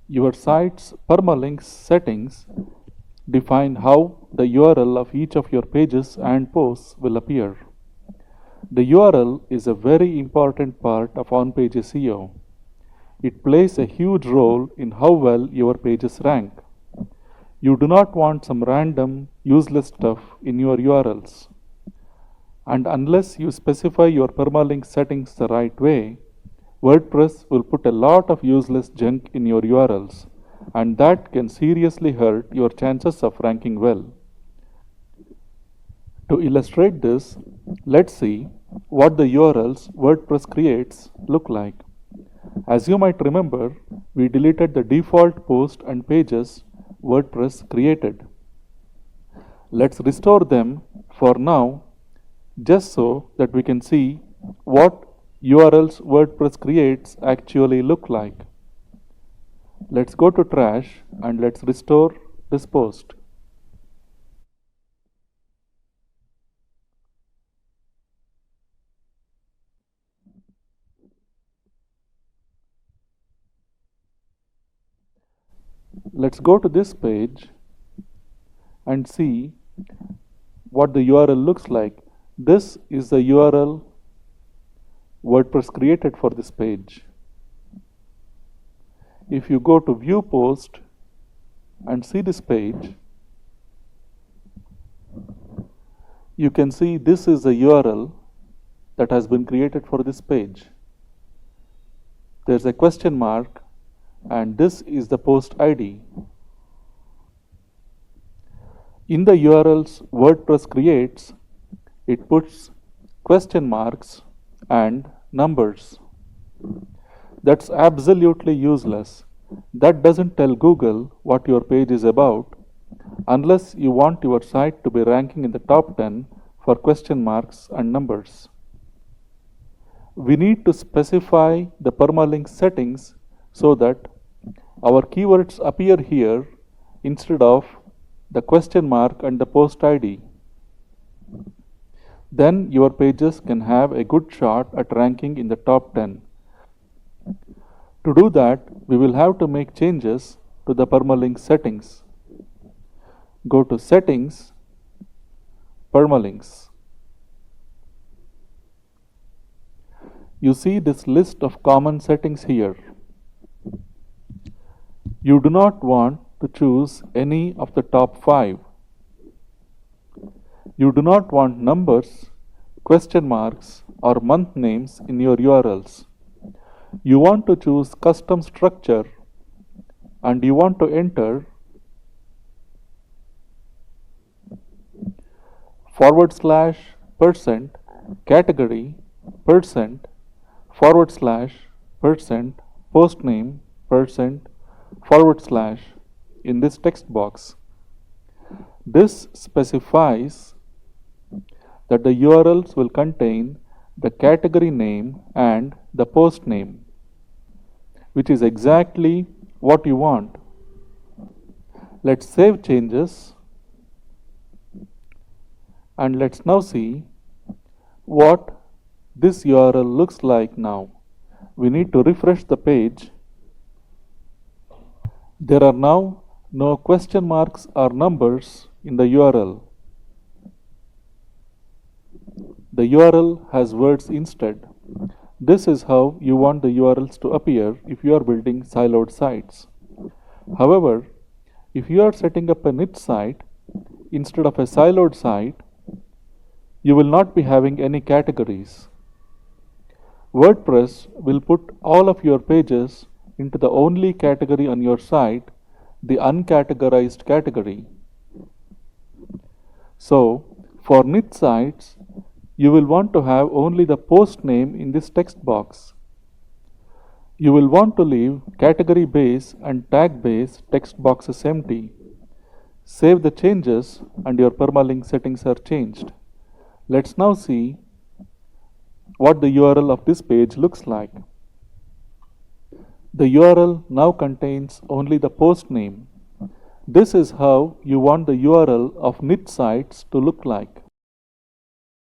Your site's permalinks settings define how the URL of each of your pages and posts will appear. The URL is a very important part of on-page SEO. It plays a huge role in how well your pages rank. You do not want some random, useless stuff in your URLs. And unless you specify your permalink settings the right way, WordPress will put a lot of useless junk in your URLs, and that can seriously hurt your chances of ranking well. To illustrate this, let's see what the URLs WordPress creates look like. As you might remember, we deleted the default post and pages WordPress created. Let's restore them for now, just so that we can see what URLs WordPress creates actually look like. Let's go to trash and let's restore this post. Let's go to this page and see what the URL looks like. This is the URL WordPress created for this page. If you go to view post and see this page, you can see this is the URL that has been created for this page. There's a question mark and this is the post ID. In the URLs WordPress creates, it puts question marks and numbers. That's absolutely useless. That doesn't tell Google what your page is about unless you want your site to be ranking in the top 10 for question marks and numbers. We need to specify the permalink settings so that our keywords appear here instead of the question mark and the post ID. Then your pages can have a good shot at ranking in the top 10. To do that, we will have to make changes to the permalink settings. Go to Settings, Permalinks. You see this list of common settings here. You do not want to choose any of the top 5. You do not want numbers, question marks, or month names in your URLs. You want to choose custom structure and you want to enter /% category %% post name % in this text box. This specifies that the URLs will contain the category name and the post name, which is exactly what you want. Let's save changes and let's now see what this URL looks like now. We need to refresh the page. There are now no question marks or numbers in the URL. The URL has words instead. This is how you want the URLs to appear if you are building siloed sites. However, if you are setting up a niche site instead of a siloed site, you will not be having any categories. WordPress will put all of your pages into the only category on your site, the uncategorized category. So, for niche sites, you will want to have only the post name in this text box. You will want to leave category base and tag base text boxes empty. Save the changes and your permalink settings are changed. Let's now see what the URL of this page looks like. The URL now contains only the post name. This is how you want the URL of niche sites to look like.